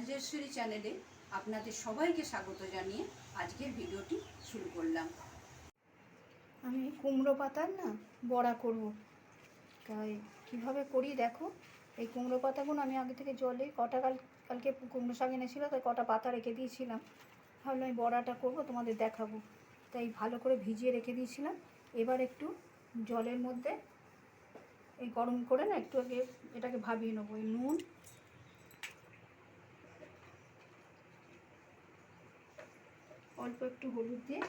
রাজেশ্বরী চ্যানেলে আপনাদের সবাইকে স্বাগত জানিয়ে আজকের ভিডিওটি শুরু করলাম। আমি কুমড়ো পাতার বড়া করব। তাই কীভাবে করি দেখো। এই কুমড়ো পাতাগুলো আমি আগে থেকে জলে কালকে কুমড়ো শাক এনেছিল, তাই কটা পাতা রেখে দিয়েছিলাম। ভাবলাম আমি বড়াটা করব, তোমাদের দেখাবো, তাই ভালো করে ভিজিয়ে রেখে দিয়েছিলাম। এবার একটু জলের মধ্যে এই গরম করে একটু আগে এটাকে ভাবিয়ে নেবো। এই নুন, অল্প একটু হলুদ দিয়ে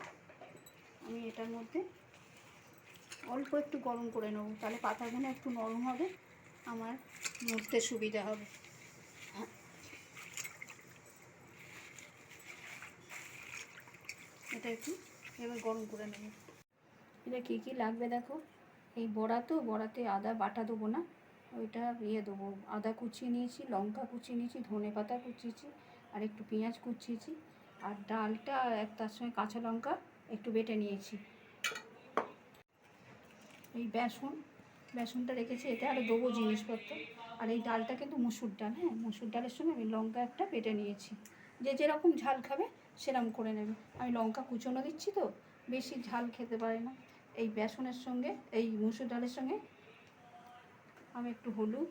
আমি এটার মধ্যে অল্প একটু গরম করে নেব, তাহলে পাতাগুলো একটু নরম হবে, আমার মুছতে সুবিধা হবে। এটা একটু এবার গরম করে নেব। এটা কী কী লাগবে দেখো। এই বড়া তো, বড়াতে আদা বাটা দেবো না, ওইটা দেবো। আদা কুচিয়ে নিয়েছি, লঙ্কা কুচিয়ে নিয়েছি, ধনে পাতা কুচিয়েছি, আর একটু পেঁয়াজ কুচিয়েছি, আর ডালটা তার সঙ্গে কাঁচা লঙ্কা একটু বেটে নিয়েছি। এই বেসনটা রেখেছি, এতে আরও দেবো জিনিসপত্র। আর এই ডালটা কিন্তু মুসুর ডাল, হ্যাঁ, মুসুর ডালের সঙ্গে আমি লঙ্কা একটা বেটে নিয়েছি। যে যেরকম ঝাল খাবে সেরকম করে নেবে। আমি লঙ্কা কুচোনো দিচ্ছি তো, বেশি ঝাল খেতে পারে না। এই বেসনের সঙ্গে, এই মুসুর ডালের সঙ্গে আমি একটু হলুদ,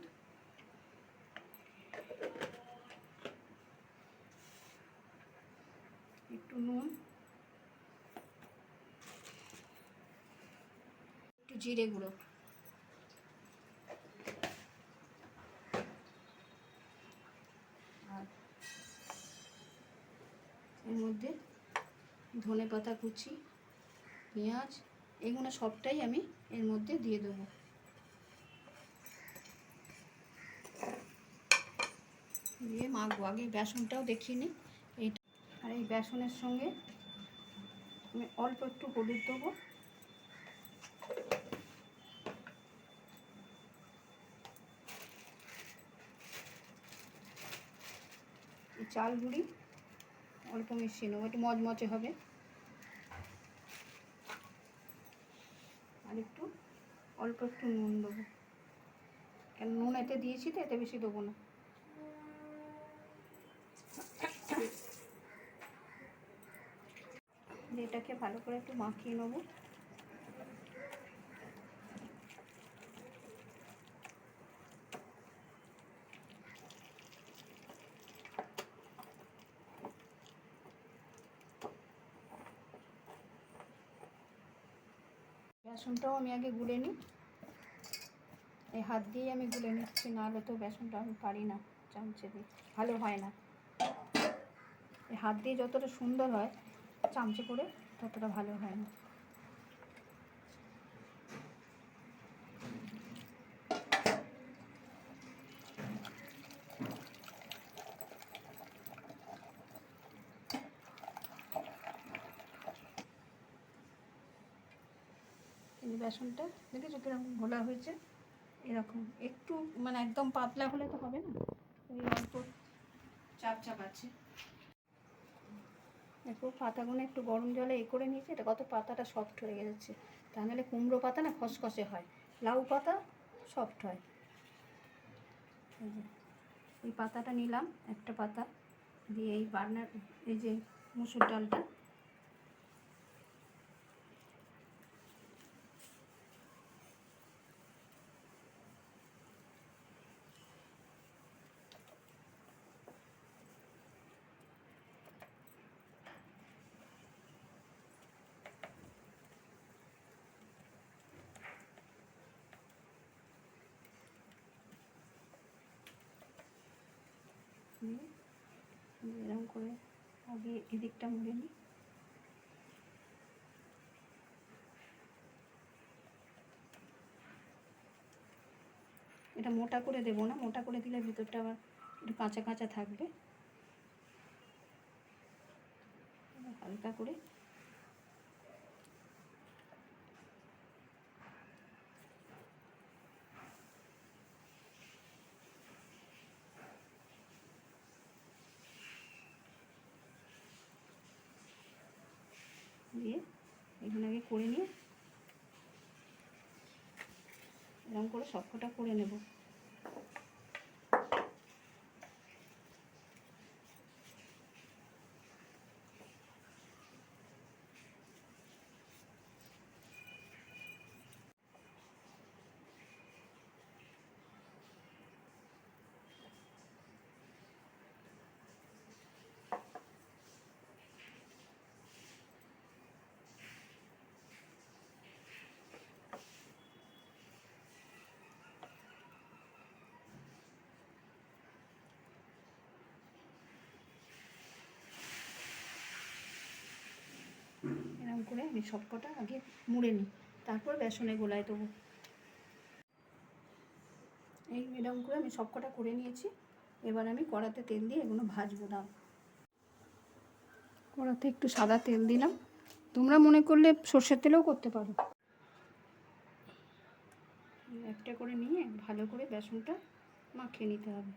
একটু নুন, একটু জিরে গুঁড়ো, আর এর মধ্যে ধনে পাতা কুচি, পেঁয়াজ, এগুলো সবটাই আমি এর মধ্যে দিয়ে দেবো। দিয়ে মাখবো। আগে বেসনটাও দেখিয়ে নিই। এইটা, আর এই বেসনের সঙ্গে আমি অল্প একটু হলুদ দেবো, চাল গুঁড়ি অল্প মিশিয়ে নেবো, একটু মচমচে হবে। আর একটু অল্প একটু নুন দেবো, কেন নুন এতে দিয়েছি তো, এতে বেশি দেবো না। এটাকে ভালো করে একটু মাখিয়ে নেবো। বেসনটাও আমি আগে গুলে নিই, এই হাত দিয়েই আমি গুলে নিচ্ছি, নাহলে তো বেসনটা আমি পারি না চামচে দিয়ে, ভালো হয় না। এই হাত দিয়ে যতটা সুন্দর হয়, চামচে করে ততটা ভালো হয় না। এই বেসনটা দেখেছো কীরকম ঘোলা হয়েছে, এরকম একটু একদম পাতলা হলে তো হবে না, ওই অল্প চাপ চাপ আছে। দেখো পাতাগুলো একটু গরম জলে করে নিয়েছি, এটা কত পাতাটা সফট হয়ে গেছে। তা নাহলে কুমড়ো পাতা খসখসে হয়, লাউ পাতা সফট হয়। এই পাতাটা নিলাম, একটা পাতা দিয়ে এই এই যে মুসুর ডালটা নিয়ে এরকম করে আগে এদিকটা মুড়ে নিই। এটা মোটা করে দেবো না, মোটা করে দিলে ভিতরটা আবার একটু কাঁচা কাঁচা থাকবে। হালকা করে দিয়ে এখানে আগে করে নিয়ে এরকম করে সবকটা করে নেব। করে আমি সবকটা আগে মুড়ে নিই, তারপর বেসনে গোলায় দেবো। এই এরকম করে আমি সবকটা করে নিয়েছি। এবার আমি কড়াতে তেল দিয়ে এগুলো ভাজবো। দাও, কড়াতে একটু সাদা তেল দিলাম, তোমরা মনে করলে সর্ষের তেলেও করতে পারো। একটা করে নিয়ে ভালো করে বেসনটা মাখিয়ে নিতে হবে।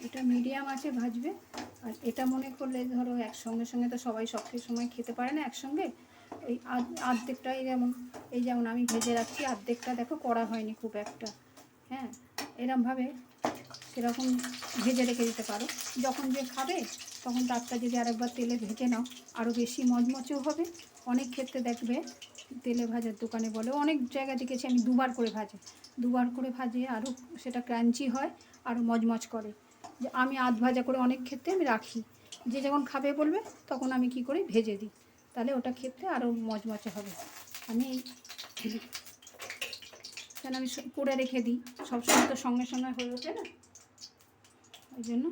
এটা মিডিয়াম আছে ভাজবে। আর এটা মনে করলে ধরো একসঙ্গে সঙ্গে তো সবাই সব সময় খেতে পারে না একসঙ্গে, ওই আর্ধেকটা এই যেমন আমি ভেজে রাখছি, আর্ধেকটা দেখো করা হয়নি খুব একটা। হ্যাঁ, এরমভাবে সেরকম ভেজে রেখে দিতে পারো। যখন যে খাবে তখন তারটা যদি আরেকবার তেলে ভেজে নাও, আরও বেশি মচমচেও হবে। অনেক ক্ষেত্রে দেখবে তেলে ভাজার দোকানে বলে, অনেক জায়গা দেখেছি আমি দুবার করে ভাজে আরও সেটা ক্রাঞ্চি হয়, আরও মচমচ করে। যে আমি আধ ভাজা করে অনেক ক্ষেত্রে আমি রাখি, যে যখন খাবে বলবে তখন আমি কি করি ভেজে দিই, তাহলে ওটা খেতে আরও মচমচে হবে। আমি কেন আমি করে রেখে দিই, সবসময় তো সঙ্গে সঙ্গে হয়ে ওঠে না, ওই জন্য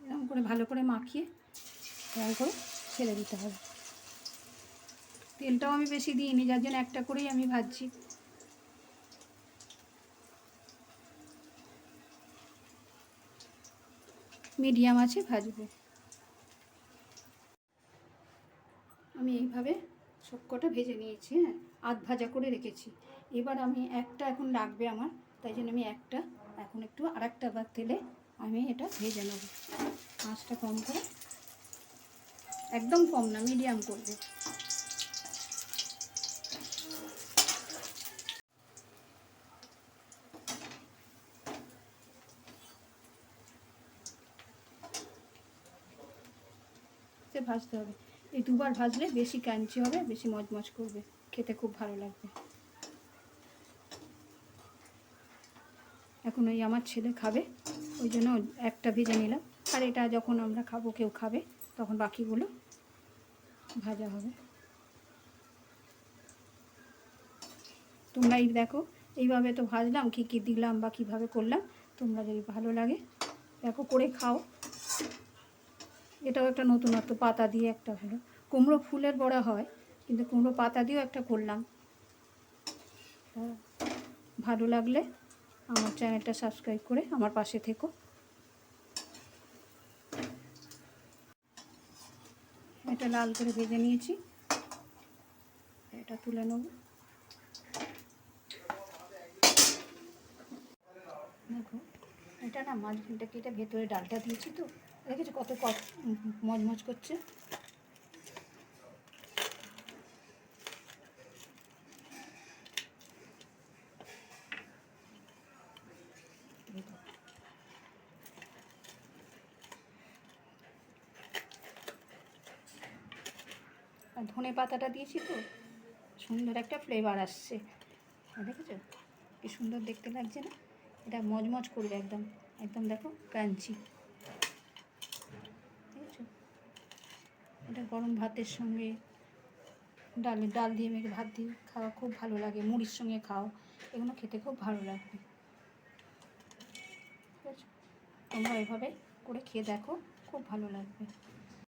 এরকম করে ভালো করে মাখিয়ে এরকম করে ছেড়ে দিতে হবে। তেলটাও আমি বেশি দিইনি, যার জন্য একটা করেই আমি ভাজছি। মিডিয়াম আছে ভাজবে। আমি এইভাবে সবকটা ভেজে নিয়েছি। হ্যাঁ, আধ ভাজা করে রেখেছি। এবার আমি একটা এখন লাগবে আমার, তাই জন্য আমি একটা এখন একটু আরেকটা বার তেলে আমি এটা ভেজে নেব। আঁচটা কম করে, একদম কম না, মিডিয়াম করবে। ভাজতে হবে, এই দুবার ভাজলে বেশি ক্রাঞ্চি হবে, বেশি মচমচ করবে, খেতে খুব ভালো লাগবে। এখন ওই আমার ছেলে খাবে, ওই জন্য একটা ভেজে নিলাম। আর এটা যখন আমরা খাবো, কেউ খাবে, তখন বাকিগুলো ভাজা হবে। তোমরা এই দেখো, এইভাবে তো ভাজলাম, কী কী দিলাম বা কীভাবে করলাম, তোমরা যদি ভালো লাগে দেখো করে খাও। এটাও একটা নতুনত্ব, পাতা দিয়ে একটা হলো। কুমড়ো ফুলের বড়া হয়, কিন্তু কুমড়ো পাতা দিয়েও একটা করলাম। ভালো লাগলে আমার চ্যানেলটা সাবস্ক্রাইব করে আমার পাশে থেকো। এটা লাল করে ভেজে নিয়েছি, এটা তুলে নেব। দেখো, এটা না মাঝখানটা কেটে ভেতরে ডালটা দিয়েছি, তো দেখেছো কত মজমজ করছে। আর ধনে পাতাটা দিয়েছি তো সুন্দর একটা ফ্লেভার আসছে, দেখেছো কি সুন্দর দেখতে লাগছে না? এটা মজমজ করবে একদম, একদম দেখো ক্রাঞ্চি, দেখেছো? এটা গরম ভাতের সঙ্গে, ডাল দিয়ে মেখে ভাত দিয়ে খাওয়া খুব ভালো লাগে, মুড়ির সঙ্গে খাও, এগুলো খেতে খুব ভালো লাগবে। ঠিক আছে, তোমরা এভাবে করে খেয়ে দেখো, খুব ভালো লাগবে।